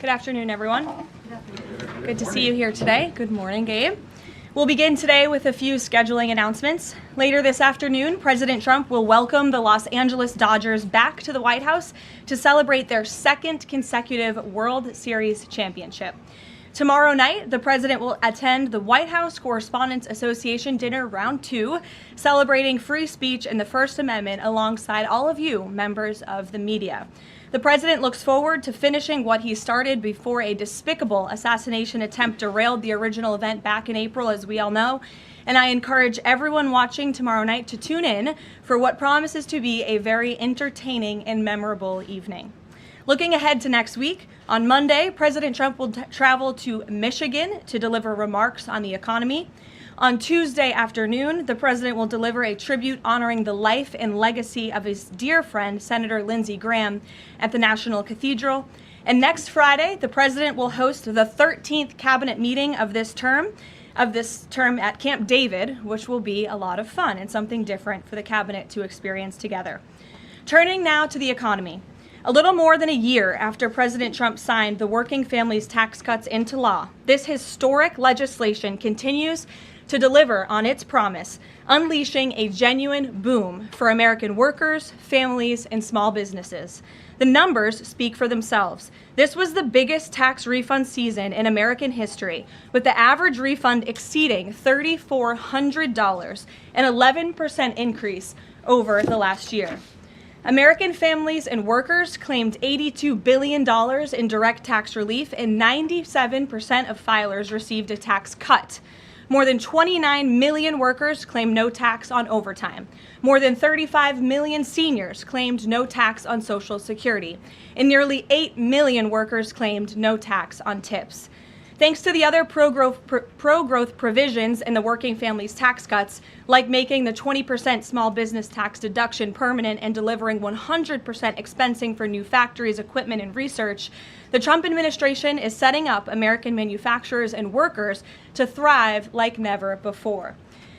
Good afternoon, everyone. Good to see you here today. Good morning, Gabe. We'll begin today with a few scheduling announcements. Later this afternoon, President Trump will welcome the Los Angeles Dodgers back to the White House to celebrate their second consecutive World Series championship. Tomorrow night, the president will attend the White House Correspondents Association Dinner Round 2, celebrating free speech and the First Amendment alongside all of you, members of the media. The president looks forward to finishing what he started before a despicable assassination attempt derailed the original event back in April, as we all know. And I encourage everyone watching tomorrow night to tune in for what promises to be a very entertaining and memorable evening. Looking ahead to next week, on Monday, President Trump will travel to Michigan to deliver remarks on the economy. On Tuesday afternoon, the president will deliver a tribute honoring the life and legacy of his dear friend, Senator Lindsey Graham, at the National Cathedral. And next Friday, the president will host the 13th cabinet meeting of this term at Camp David, which will be a lot of fun and something different for the cabinet to experience together. Turning now to the economy. A little more than a year after President Trump signed the working families tax cuts into law, this historic legislation continues to deliver on its promise, unleashing a genuine boom for American workers, families, and small businesses. The numbers speak for themselves. This was the biggest tax refund season in American history, with the average refund exceeding $3,400, an 11% increase over the last year. American families and workers claimed $82 billion in direct tax relief, and 97% of filers received a tax cut. More than 29 million workers claimed no tax on overtime. More than 35 million seniors claimed no tax on Social Security. And nearly 8 million workers claimed no tax on tips. Thanks to the other pro-growth provisions in the working families tax cuts, like making the 20% small business tax deduction permanent and delivering 100% expensing for new factories, equipment, and research, the Trump administration is setting up American manufacturers and workers to thrive like never before.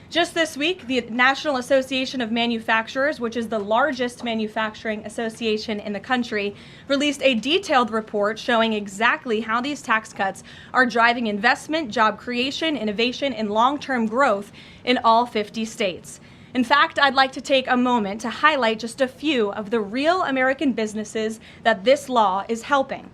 Just this week, the National Association of Manufacturers, which is the largest manufacturing association in the country, released a detailed report showing exactly how these tax cuts are driving investment, job creation, innovation, and long-term growth in all 50 states. In fact, I'd like to take a moment to highlight just a few of the real American businesses that this law is helping.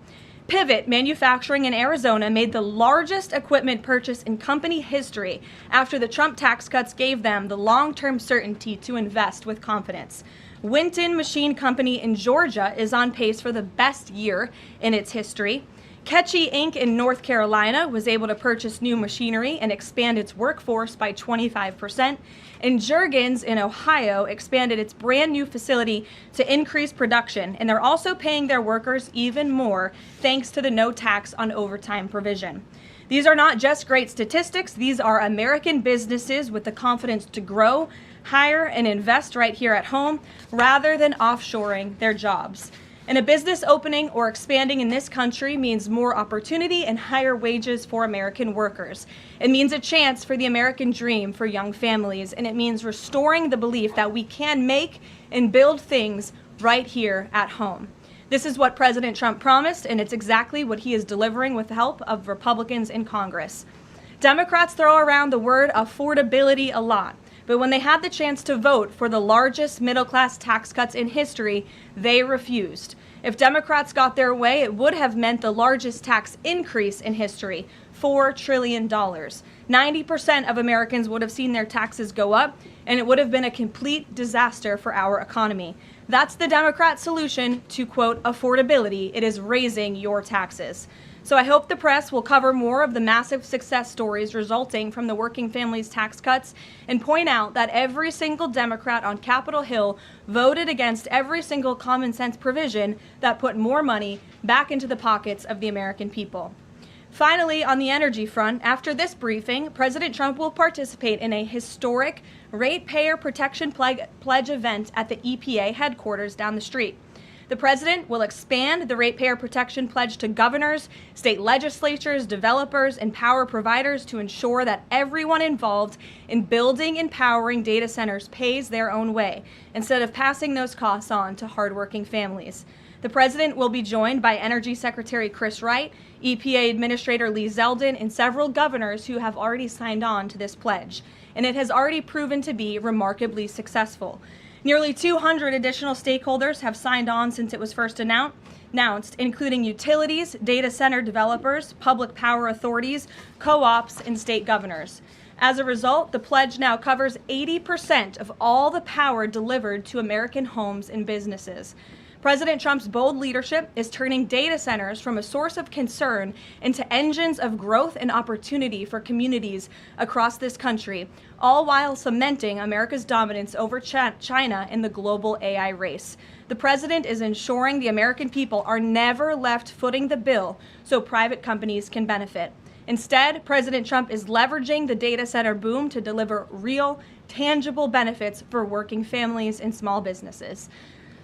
Pivot Manufacturing in Arizona made the largest equipment purchase in company history after the Trump tax cuts gave them the long-term certainty to invest with confidence. Winton Machine Company in Georgia is on pace for the best year in its history. Ketchy Inc. in North Carolina was able to purchase new machinery and expand its workforce by 25%. And Juergens in Ohio expanded its brand new facility to increase production. And they're also paying their workers even more thanks to the no tax on overtime provision. These are not just great statistics. These are American businesses with the confidence to grow, hire, and invest right here at home rather than offshoring their jobs. And a business opening or expanding in this country means more opportunity and higher wages for American workers. It means a chance for the American dream for young families, and it means restoring the belief that we can make and build things right here at home. This is what President Trump promised, and it's exactly what he is delivering with the help of Republicans in Congress. Democrats throw around the word affordability a lot. But when they had the chance to vote for the largest middle-class tax cuts in history, they refused. If Democrats got their way, it would have meant the largest tax increase in history, $4 trillion. 90% of Americans would have seen their taxes go up, and it would have been a complete disaster for our economy. That's the Democrat solution to, quote, affordability. It is raising your taxes. So I hope the press will cover more of the massive success stories resulting from the working families tax cuts and point out that every single Democrat on Capitol Hill voted against every single common sense provision that put more money back into the pockets of the American people. Finally, on the energy front, after this briefing, President Trump will participate in a historic ratepayer protection pledge event at the EPA headquarters down the street. The president will expand the ratepayer protection pledge to governors, state legislatures, developers, and power providers to ensure that everyone involved in building and powering data centers pays their own way, instead of passing those costs on to hardworking families. The president will be joined by Energy Secretary Chris Wright, EPA Administrator Lee Zeldin, and several governors who have already signed on to this pledge. And it has already proven to be remarkably successful. Nearly 200 additional stakeholders have signed on since it was first announced, including utilities, data center developers, public power authorities, co-ops, and state governors. As a result, the pledge now covers 80% of all the power delivered to American homes and businesses. President Trump's bold leadership is turning data centers from a source of concern into engines of growth and opportunity for communities across this country, all while cementing America's dominance over China in the global AI race. The president is ensuring the American people are never left footing the bill so private companies can benefit. Instead, President Trump is leveraging the data center boom to deliver real, tangible benefits for working families and small businesses.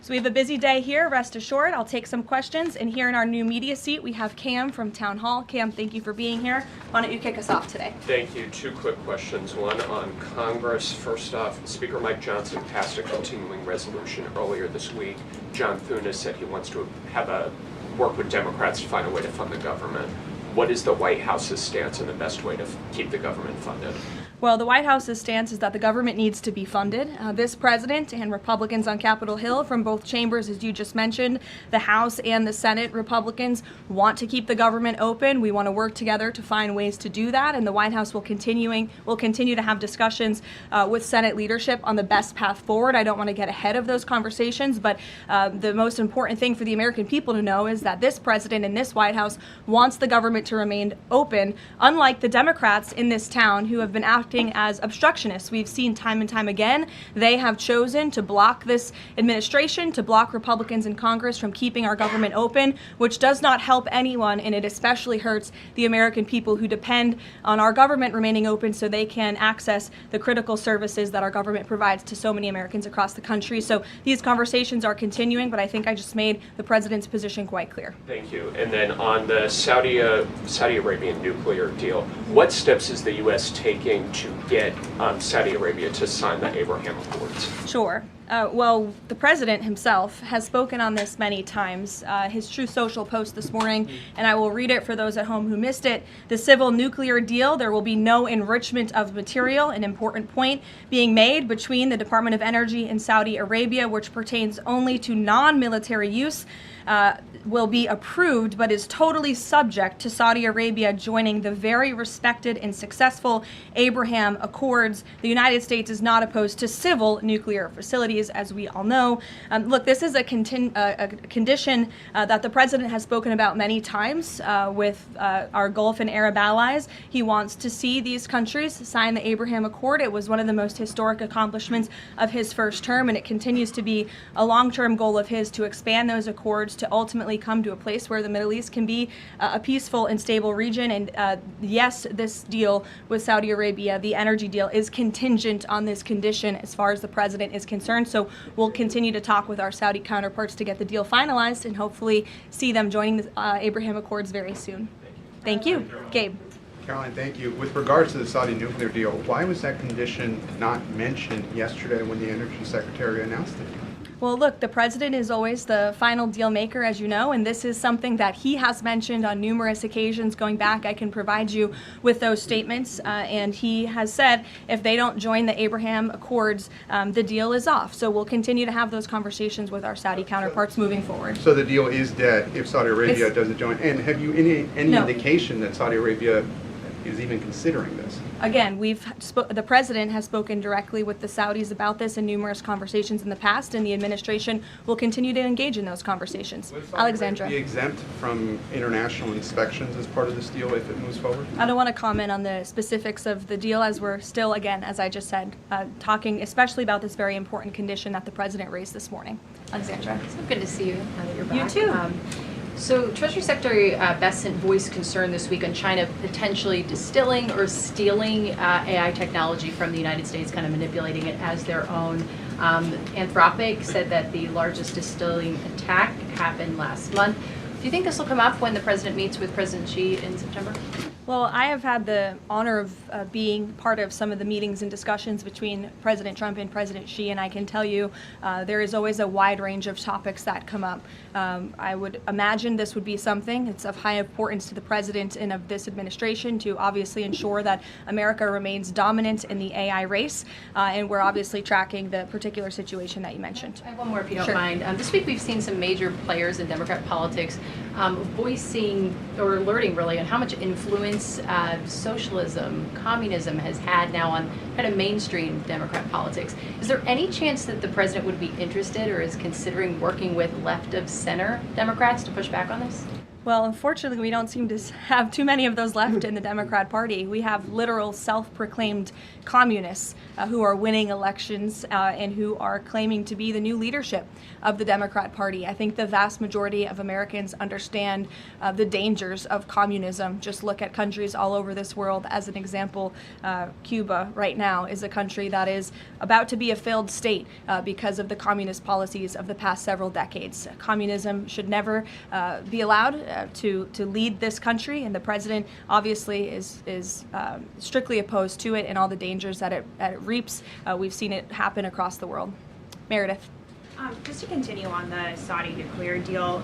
So we have a busy day here, rest assured. I'll take some questions. And here in our new media seat, we have Cam from Town Hall. Cam, thank you for being here. Why don't you kick us off today? Thank you. Two quick questions. One on Congress. First off, Speaker Mike Johnson passed a continuing resolution earlier this week. John Thune said he wants to work with Democrats to find a way to fund the government. What is the White House's stance on the best way to keep the government funded? Well, the White House's stance is that the government needs to be funded. This president and Republicans on Capitol Hill from both chambers, as you just mentioned, the House and the Senate Republicans want to keep the government open. We want to work together to find ways to do that, and the White House will continue to have discussions with Senate leadership on the best path forward. I don't want to get ahead of those conversations, but the most important thing for the American people to know is that this president and this White House wants the government to remain open, unlike the Democrats in this town who have been acting as obstructionists. We've seen time and time again, they have chosen to block this administration, to block Republicans in Congress from keeping our government open, which does not help anyone, and it especially hurts the American people who depend on our government remaining open so they can access the critical services that our government provides to so many Americans across the country. So these conversations are continuing, but I think I just made the president's position quite clear. Thank you. And then on the Saudi Arabian nuclear deal, what steps is the U.S. taking to get Saudi Arabia to sign the Abraham Accords? Sure. Well, the president himself has spoken on this many times. His Truth Social post this morning, and I will read it for those at home who missed it. The civil nuclear deal, there will be no enrichment of material, an important point being made between the Department of Energy and Saudi Arabia, which pertains only to non-military use, will be approved, but is totally subject to Saudi Arabia joining the very respected and successful Abraham Accords. The United States is not opposed to civil nuclear facilities, as we all know. Look, this is a condition that the president has spoken about many times with our Gulf and Arab allies. He wants to see these countries sign the Abraham Accord. It was one of the most historic accomplishments of his first term, and it continues to be a long-term goal of his to expand those accords to ultimately come to a place where the Middle East can be a peaceful and stable region. And yes, this deal with Saudi Arabia, the energy deal, is contingent on this condition as far as the president is concerned. So we'll continue to talk with our Saudi counterparts to get the deal finalized and hopefully see them joining the Abraham Accords very soon. Thank you. Gabe. Karoline, thank you. With regards to the Saudi nuclear deal, why was that condition not mentioned yesterday when the Energy Secretary announced it? Well, look, the president is always the final deal maker, as you know, and this is something that he has mentioned on numerous occasions going back. I can provide you with those statements, and he has said if they don't join the Abraham Accords, the deal is off. So we'll continue to have those conversations with our Saudi counterparts moving forward. So the deal is dead if Saudi Arabia doesn't join. And have you any No. indication that Saudi Arabia is even considering this? Again, the president has spoken directly with the Saudis about this in numerous conversations in the past, and the administration will continue to engage in those conversations. Alexandra. Be exempt from international inspections as part of this deal if it moves forward? I don't want to comment on the specifics of the deal as we're still, again, as I just said, talking especially about this very important condition that the president raised this morning. Alexandra. So good to see you now that you're back. You too. So Treasury Secretary Bessent voiced concern this week on China potentially distilling or stealing AI technology from the United States, kind of manipulating it as their own. Anthropic said that the largest distilling attack happened last month. Do you think this will come up when the president meets with President Xi in September? Well, I have had the honor of being part of some of the meetings and discussions between President Trump and President Xi, and I can tell you there is always a wide range of topics that come up. I would imagine this would be something it's of high importance to the president and of this administration to obviously ensure that America remains dominant in the AI race, and we're obviously tracking the particular situation that you mentioned. I have one more, if you don't Sure. mind. This week we've seen some major players in Democrat politics voicing or alerting really on how much influence socialism, communism has had now on kind of mainstream Democrat politics. Is there any chance that the president would be interested or is considering working with left of center Democrats to push back on this? Well, unfortunately, we don't seem to have too many of those left in the Democrat Party. We have literal self-proclaimed communists who are winning elections and who are claiming to be the new leadership of the Democrat Party. I think the vast majority of Americans understand the dangers of communism. Just look at countries all over this world. As an example, Cuba right now is a country that is about to be a failed state because of the communist policies of the past several decades. Communism should never be allowed to lead this country, and the president obviously is strictly opposed to it and all the dangers that it reaps. We've seen it happen across the world. Meredith. Just to continue on the Saudi nuclear deal,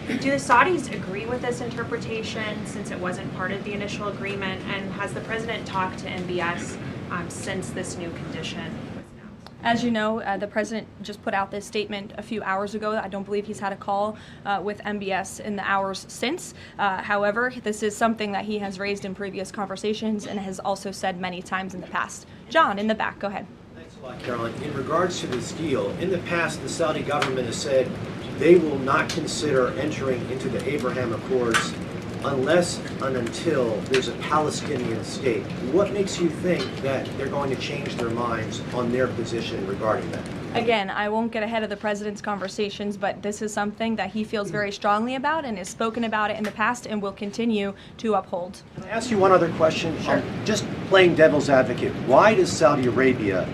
do the Saudis agree with this interpretation since it wasn't part of the initial agreement? And has the president talked to MBS since this new condition was announced? As you know, the president just put out this statement a few hours ago. I don't believe he's had a call with MBS in the hours since. However, this is something that he has raised in previous conversations and has also said many times in the past. John, in the back, go ahead. Thanks a lot, Caroline. In regards to this deal, in the past, the Saudi government has said they will not consider entering into the Abraham Accords unless and until there's a Palestinian state. What makes you think that they're going to change their minds on their position regarding that? Again, I won't get ahead of the president's conversations, but this is something that he feels very strongly about and has spoken about it in the past and will continue to uphold. Can I ask you one other question? Sure. Just playing devil's advocate, why does Saudi Arabia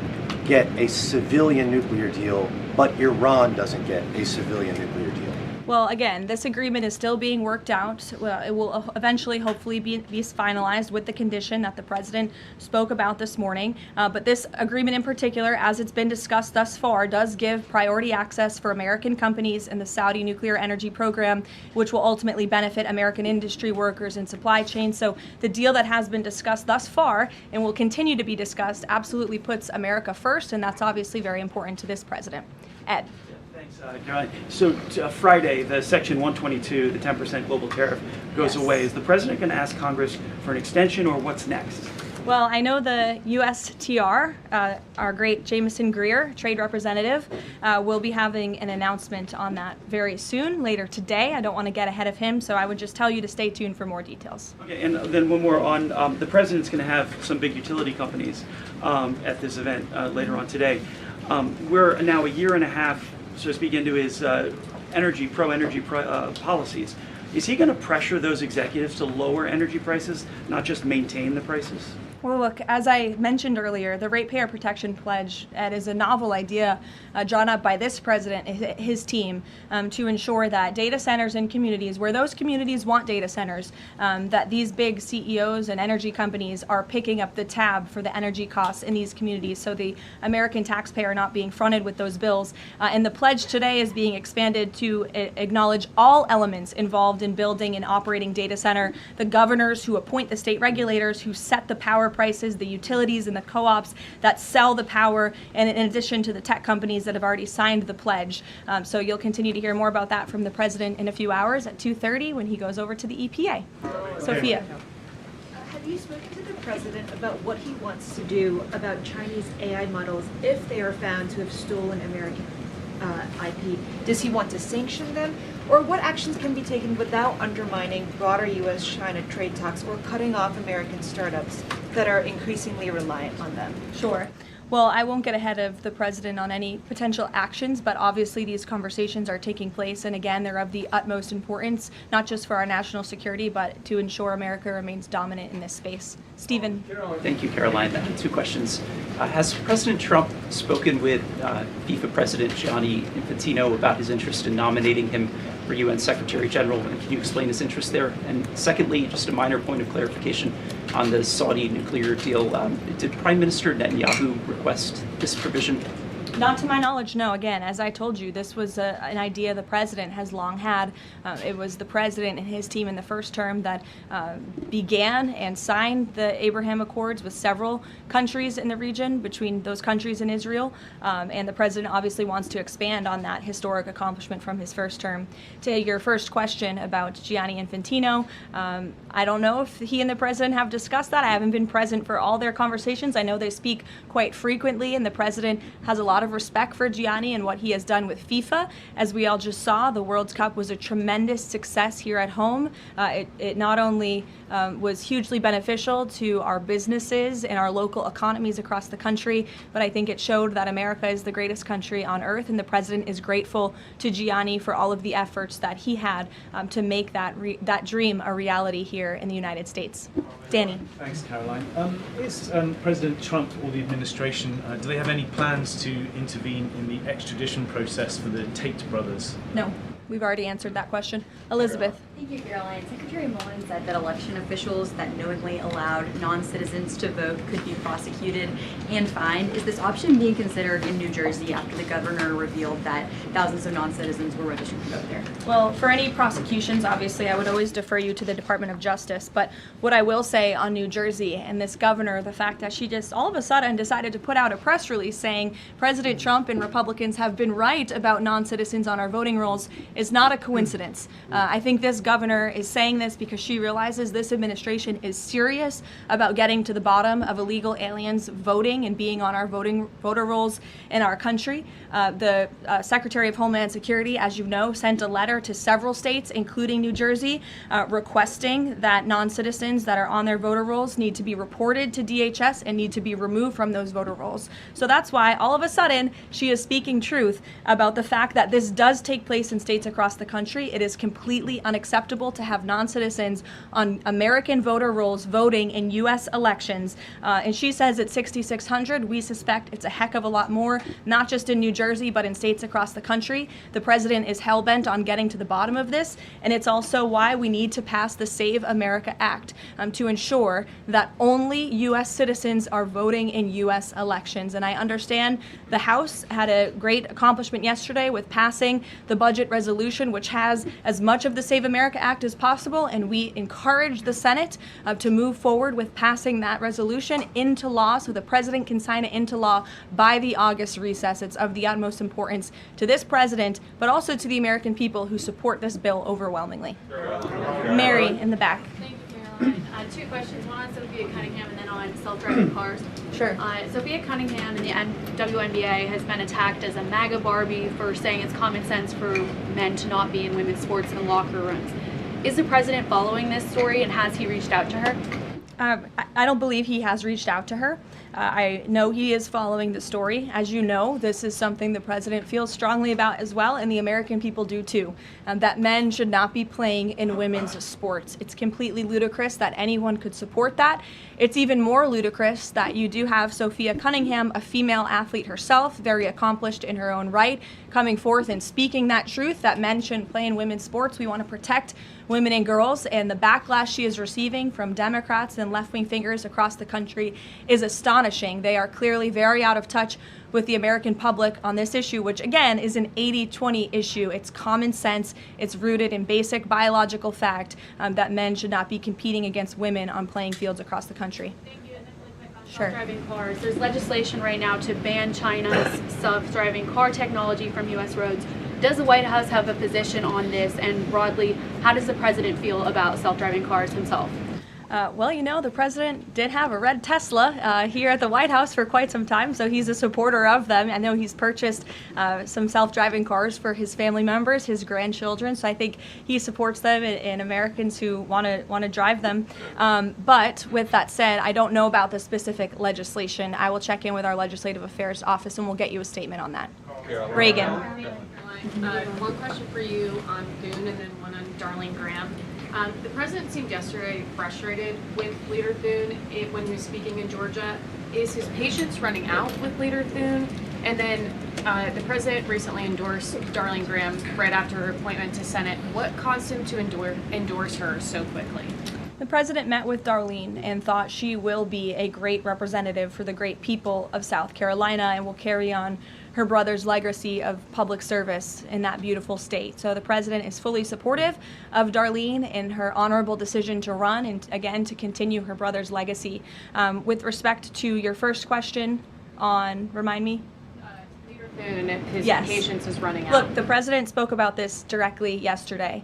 get a civilian nuclear deal, but Iran doesn't get a civilian nuclear deal? Well, again, this agreement is still being worked out. Well, it will eventually, hopefully, be finalized with the condition that the president spoke about this morning. But this agreement in particular, as it's been discussed thus far, does give priority access for American companies in the Saudi nuclear energy program, which will ultimately benefit American industry workers and supply chains. So the deal that has been discussed thus far and will continue to be discussed absolutely puts America first, and that's obviously very important to this president. Ed. Thanks, Caroline. So Friday, the Section 122, the 10% global tariff, goes away. Is the president going to ask Congress for an extension, or what's next? Well, I know the U.S. TR, our great Jameson Greer, trade representative, will be having an announcement on that very soon, later today. I don't want to get ahead of him, so I would just tell you to stay tuned for more details. Okay, and then one more on the president's going to have some big utility companies at this event later on today. We're now a year and a half, so to speak, into his pro-energy policies. Is he going to pressure those executives to lower energy prices, not just maintain the prices? Well, look, as I mentioned earlier, the Ratepayer Protection Pledge is a novel idea drawn up by this president and his team to ensure that data centers in communities, where those communities want data centers, that these big CEOs and energy companies are picking up the tab for the energy costs in these communities, so the American taxpayer not being fronted with those bills. And the pledge today is being expanded to acknowledge all elements involved in building and operating data center, the governors who appoint the state regulators who set the power prices, the utilities and the co-ops that sell the power, and in addition to the tech companies that have already signed the pledge. So you'll continue to hear more about that from the president in a few hours at 2:30 when he goes over to the EPA. Sophia. Have you spoken to the president about what he wants to do about Chinese AI models if they are found to have stolen American IP? Does he want to sanction them? Or what actions can be taken without undermining broader U.S.-China trade talks or cutting off American startups that are increasingly reliant on them? Sure. Well, I won't get ahead of the president on any potential actions, but obviously these conversations are taking place, and again, they're of the utmost importance, not just for our national security, but to ensure America remains dominant in this space. Stephen. Thank you, Caroline. Two questions. Has President Trump spoken with FIFA President Gianni Infantino about his interest in nominating him for UN Secretary General, and can you explain his interest there? And secondly, just a minor point of clarification on the Saudi nuclear deal. Did Prime Minister Netanyahu request this provision? Not to my knowledge, no. Again, as I told you, this was an idea the president has long had. It was the president and his team in the first term that began and signed the Abraham Accords with several countries in the region, between those countries and Israel. And the president obviously wants to expand on that historic accomplishment from his first term. To your first question about Gianni Infantino, I don't know if he and the president have discussed that. I haven't been present for all their conversations. I know they speak quite frequently, and the president has a lot of respect for Gianni and what he has done with FIFA. As we all just saw, the World Cup was a tremendous success here at home. It not only was hugely beneficial to our businesses and our local economies across the country, but I think it showed that America is the greatest country on earth, and the president is grateful to Gianni for all of the efforts that he had to make that dream a reality here in the United States. Danny. Thanks, Caroline. Is President Trump or the administration, do they have any plans to intervene in the extradition process for the Tate brothers? No, we've already answered that question. Elizabeth. Thank you, Caroline. Secretary Mullen said that election officials that knowingly allowed non-citizens to vote could be prosecuted and fined. Is this option being considered in New Jersey after the governor revealed that thousands of non-citizens were registered to vote there? Well, for any prosecutions, obviously, I would always defer you to the Department of Justice. But what I will say on New Jersey and this governor, the fact that she just all of a sudden decided to put out a press release saying President Trump and Republicans have been right about non-citizens on our voting rolls is not a coincidence. I think this governor is saying this because she realizes this administration is serious about getting to the bottom of illegal aliens voting and being on our voter rolls in our country. The Secretary of Homeland Security, as you know, sent a letter to several states, including New Jersey, requesting that non-citizens that are on their voter rolls need to be reported to DHS and need to be removed from those voter rolls. So that's why all of a sudden she is speaking truth about the fact that this does take place in states across the country. It is completely unacceptable to have non-citizens on American voter rolls voting in U.S. elections. And she says it's 6,600. We suspect it's a heck of a lot more, not just in New Jersey, but in states across the country. The president is hell-bent on getting to the bottom of this, and it's also why we need to pass the Save America Act to ensure that only U.S. citizens are voting in U.S. elections. And I understand the House had a great accomplishment yesterday with passing the budget resolution, which has as much of the Save America Act as possible, and we encourage the Senate to move forward with passing that resolution into law so the president can sign it into law by the August recess. It's of the utmost importance to this president, but also to the American people who support this bill overwhelmingly. Mary in the back. Thank you, Caroline. Two questions, one on Sophia Cunningham and then on self-driving cars. Sure. Sophia Cunningham in the WNBA has been attacked as a MAGA Barbie for saying it's common sense for men to not be in women's sports and locker rooms. Is the president following this story, and has he reached out to her? I don't believe he has reached out to her. I know he is following the story. As you know, this is something the president feels strongly about as well, and the American people do too, that men should not be playing in women's sports. It's completely ludicrous that anyone could support that. It's even more ludicrous that you do have Sophia Cunningham, a female athlete herself, very accomplished in her own right, coming forth and speaking that truth that men shouldn't play in women's sports. We want to protect women and girls, and the backlash she is receiving from Democrats and left-wing figures across the country is astonishing. They are clearly very out of touch with the American public on this issue, which again is an 80-20 issue. It's common sense. It's rooted in basic biological fact that men should not be competing against women on playing fields across the country. Thank you. And then really quick on Sure. self-driving cars. There's legislation right now to ban China's self-driving car technology from U.S. roads. Does the White House have a position on this? And broadly, how does the president feel about self-driving cars himself? Well, you know, the president did have a red Tesla here at the White House for quite some time, so he's a supporter of them. I know he's purchased some self-driving cars for his family members, his grandchildren, so I think he supports them and Americans who want to drive them. But with that said, I don't know about the specific legislation. I will check in with our Legislative Affairs Office and we'll get you a statement on that. Reagan. One question for you on Thune and then one on Darlene Graham. The president seemed yesterday frustrated with Leader Thune when he was speaking in Georgia. Is his patience running out with Leader Thune? And then the president recently endorsed Darlene Graham right after her appointment to Senate. What caused him to endorse her so quickly? The president met with Darlene and thought she will be a great representative for the great people of South Carolina and will carry on her brother's legacy of public service in that beautiful state. So the president is fully supportive of Darlene in her honorable decision to run and, again, to continue her brother's legacy. With respect to your first question on, remind me? Soon if his Yes. patience is running out. Look, the president spoke about this directly yesterday.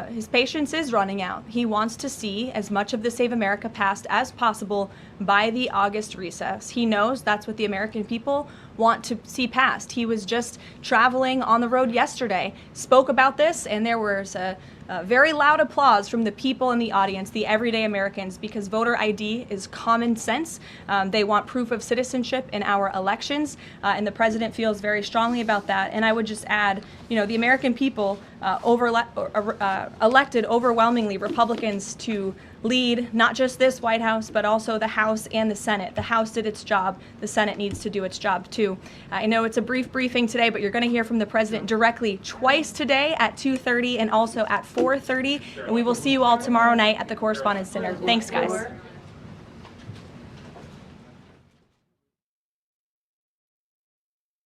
His patience is running out. He wants to see as much of the Save America passed as possible by the August recess. He knows that's what the American people want to see passed. He was just traveling on the road yesterday, spoke about this, and there was a very loud applause from the people in the audience, the everyday Americans, because voter ID is common sense. They want proof of citizenship in our elections, and the president feels very strongly about that. And I would just add, the American people elected overwhelmingly Republicans to lead not just this White House, but also the House and the Senate. The House did its job. The Senate needs to do its job too. I know it's a brief briefing today, but you're going to hear from the president directly twice today at 2:30 and also at 4:30. And we will see you all tomorrow night at the Correspondents' Dinner. Thanks, guys.